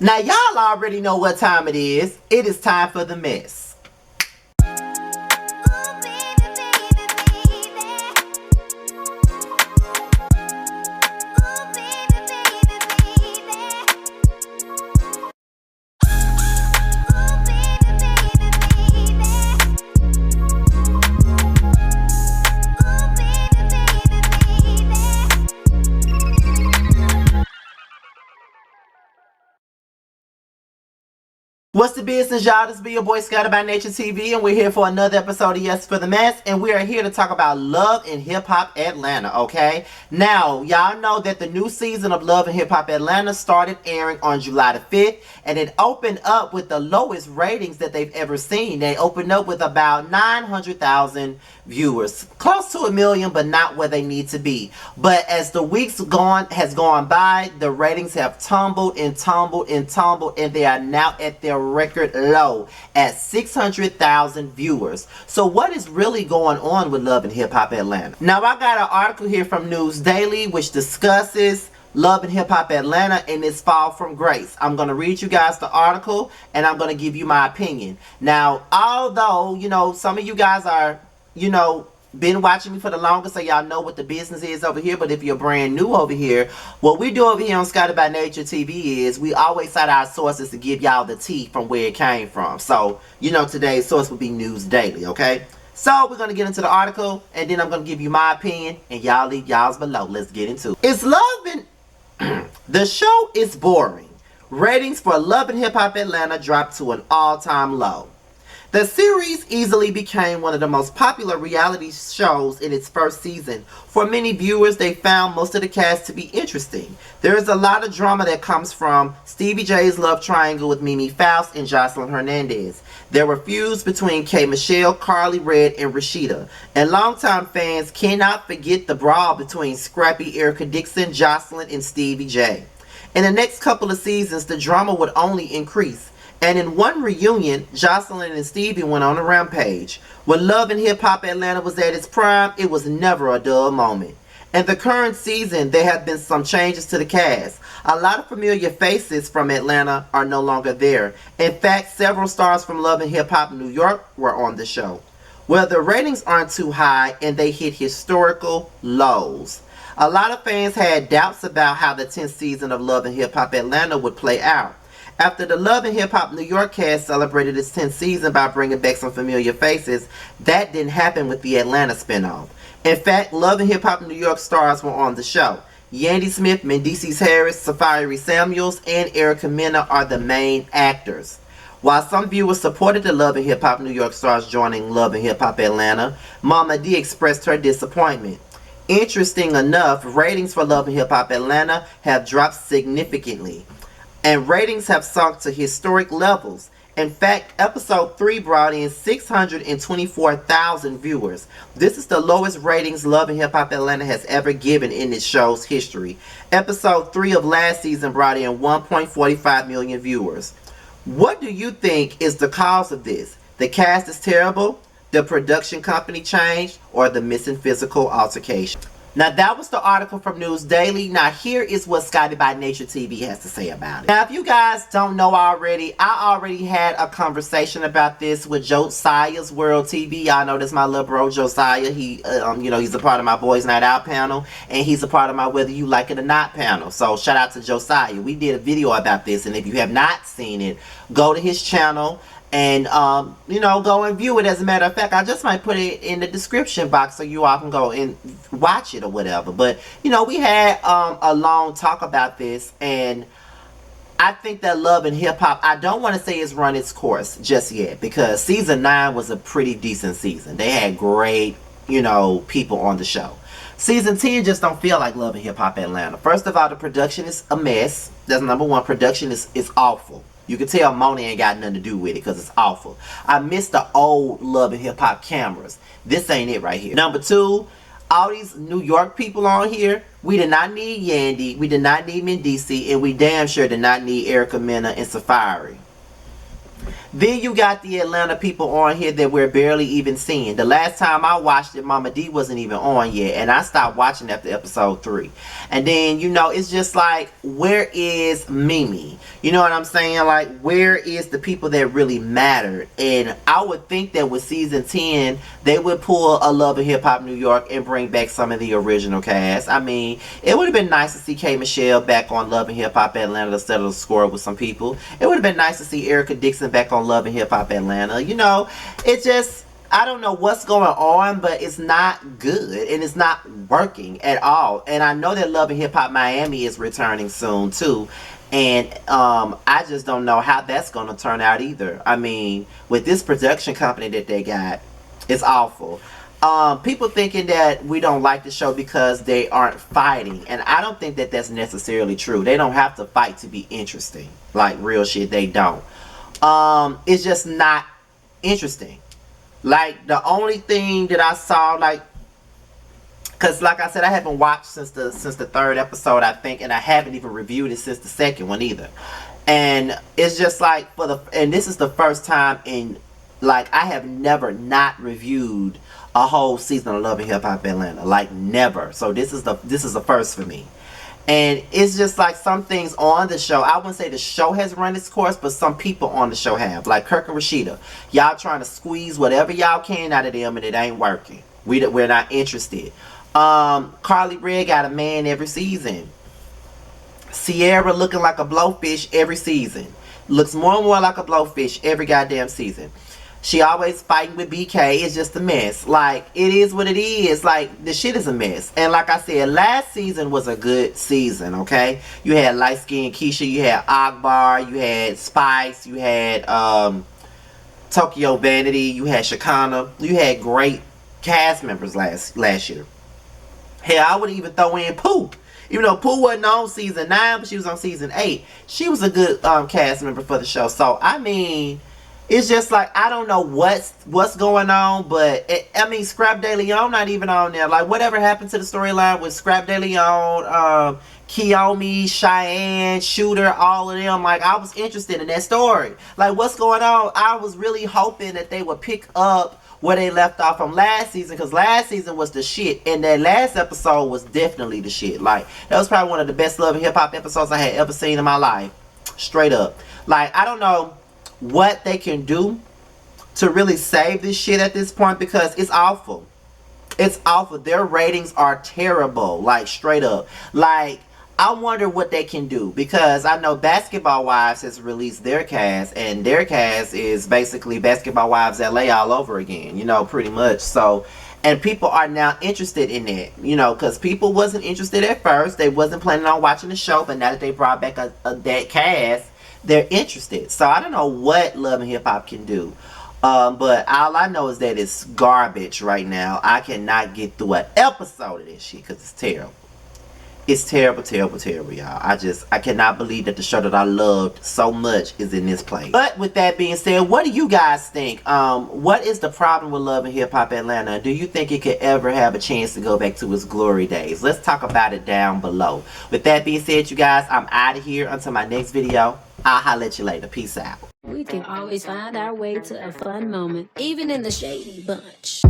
Now y'all already know what time it is. It is time for the mess. What's the business, y'all? This be your boy Scotty by Nature TV, and we're here for another episode of Yes for the Mess, and we are here to talk about Love and Hip Hop Atlanta, okay? Now, y'all know that the new season of Love and Hip Hop Atlanta started airing on July the 5th, and it opened up with the lowest ratings that they've ever seen. They opened up with about 900,000 viewers. Close to 1 million, but not where they need to be. But as the weeks has gone by, the ratings have tumbled and tumbled and tumbled, and they are now at their record low at 600,000 viewers. So what is really going on with Love and Hip Hop Atlanta? Now, I got an article here from News Daily which discusses Love and Hip Hop Atlanta and its fall from grace. I'm going to read you guys the article, and I'm going to give you my opinion. Now, although, some of you guys are, been watching me for the longest, so y'all know what the business is over here. But if you're brand new over here, what we do over here on Scotty by Nature TV is we always cite our sources to give y'all the tea from where it came from. So, today's source would be News Daily, okay? So, we're going to get into the article, and then I'm going to give you my opinion, and y'all leave y'all's below. Let's get into it. It's Love and... The show is boring. Ratings for Love and Hip Hop Atlanta dropped to an all-time low. The series easily became one of the most popular reality shows in its first season. For many viewers, they found most of the cast to be interesting. There is a lot of drama that comes from Stevie J's love triangle with Mimi Faust and Jocelyn Hernandez. There were feuds between K. Michelle, Carly Red, and Rashida. And longtime fans cannot forget the brawl between scrappy Erica Dixon, Jocelyn, and Stevie J. In the next couple of seasons, the drama would only increase. And in one reunion, Jocelyn and Stevie went on a rampage. When Love and Hip Hop Atlanta was at its prime, it was never a dull moment. In the current season, there have been some changes to the cast. A lot of familiar faces from Atlanta are no longer there. In fact, several stars from Love and Hip Hop New York were on the show. Well, the ratings aren't too high, and they hit historical lows. A lot of fans had doubts about how the 10th season of Love and Hip Hop Atlanta would play out. After the Love and Hip Hop New York cast celebrated its 10th season by bringing back some familiar faces, that didn't happen with the Atlanta spinoff. In fact, Love and Hip Hop New York stars were on the show. Yandy Smith, Mendeecees Harris, Safari Samuels, and Erica Mena are the main actors. While some viewers supported the Love and Hip Hop New York stars joining Love and Hip Hop Atlanta, Mama D expressed her disappointment. Interesting enough, ratings for Love and Hip Hop Atlanta have dropped significantly, and ratings have sunk to historic levels. In fact, episode 3 brought in 624,000 viewers. This is the lowest ratings Love and Hip Hop Atlanta has ever given in its show's history. Episode 3 of last season brought in 1.45 million viewers. What do you think is the cause of this? The cast is terrible, the production company changed, or the missing physical altercation? Now, that was the article from News Daily. Now, here is what Scotty by Nature TV has to say about it. Now, if you guys don't know already, I already had a conversation about this with Josiah's World TV. Y'all know this my little bro, Josiah. He, he's a part of my Boys Night Out panel, and he's a part of my Whether You Like It or Not panel. So, shout out to Josiah. We did a video about this, and if you have not seen it, go to his channel and, go and view it. As a matter of fact, I just might put it in the description box so you all can go and watch it or whatever. But, we had a long talk about this, and I think that Love and Hip Hop, I don't want to say it's run its course just yet, because season 9 was a pretty decent season. They had great, people on the show. Season 10 just don't feel like Love and Hip Hop Atlanta. First of all, the production is a mess. That's number one. Production is awful. You can tell Moni ain't got nothing to do with it because it's awful. I miss the old Love and Hip Hop cameras. This ain't it right here. Number 2, all these New York people on here, we did not need Yandy, we did not need Mendeecees, and we damn sure did not need Erica Mena and Safari. Then you got the Atlanta people on here that we're barely even seeing. The last time I watched it, Mama D wasn't even on yet, and I stopped watching after episode 3. And then, you know, it's just like, where is Mimi? You know what I'm saying? Like, where is the people that really mattered? And I would think that with season 10, they would pull a Love and Hip Hop New York and bring back some of the original cast. I mean, it would have been nice to see K. Michelle back on Love and Hip Hop Atlanta to settle the score with some people. It would have been nice to see Erica Dixon back on Love and Hip Hop Atlanta. You know, it just, I don't know what's going on, but it's not good and it's not working at all. And I know that Love and Hip Hop Miami is returning soon too. And I just don't know how that's going to turn out either. I mean, with this production company that they got, it's awful. People thinking that we don't like the show because they aren't fighting. And I don't think that that's necessarily true. They don't have to fight to be interesting. Like, real shit, they don't. It's just not interesting. Like, the only thing that I saw, like, because like I said, I haven't watched since the 3rd episode, I think, and I haven't even reviewed it since the 2nd one either. And it's just like, and this is the first time in, like, I have never not reviewed a whole season of Love and Hip Hop Atlanta. Like, never. So this is the first for me. And it's just like some things on the show. I wouldn't say the show has run its course, but some people on the show have. Like Kirk and Rashida. Y'all trying to squeeze whatever y'all can out of them, and it ain't working. We're not interested. Carly Red got a man every season. Sierra looking like a blowfish every season. Looks more and more like a blowfish every goddamn season. She always fighting with BK. It's just a mess. Like, it is what it is. Like, the shit is a mess. And like I said, last season was a good season, okay? You had Light Skin Keisha. You had Akbar. You had Spice. You had Tokyo Vanity. You had Shakana. You had great cast members last year. Hell, I would even throw in Pooh. Even though Pooh wasn't on season 9, but she was on season 8. She was a good cast member for the show. So, I mean, it's just like, I don't know what's going on, but I mean, Scrap De Leon not even on there. Like, whatever happened to the storyline with Scrap De Leon, Kiyomi, Cheyenne, Shooter, all of them. Like, I was interested in that story. Like, what's going on? I was really hoping that they would pick up where they left off from last season, because last season was the shit, and that last episode was definitely the shit. Like, that was probably one of the best Love and Hip Hop episodes I had ever seen in my life. Straight up. Like, I don't know what they can do to really save this shit at this point, because it's awful. It's awful. Their ratings are terrible. Like, straight up. Like, I wonder what they can do, because I know Basketball Wives has released their cast, and their cast is basically Basketball Wives LA all over again, you know, pretty much. So, and people are now interested in it, you know, because people wasn't interested at first. They wasn't planning on watching the show, but now that they brought back that cast, they're interested. So I don't know what Love and Hip Hop can do. But all I know is that it's garbage right now. I cannot get through an episode of this shit because it's terrible. It's terrible, terrible, terrible, y'all. I cannot believe that the show that I loved so much is in this place. But with that being said, what do you guys think? What is the problem with Love and Hip Hop Atlanta? Do you think it could ever have a chance to go back to its glory days? Let's talk about it down below. With that being said, you guys, I'm out of here until my next video. I'll holler at you later. Peace out. We can always find our way to a fun moment, even in the shady bunch.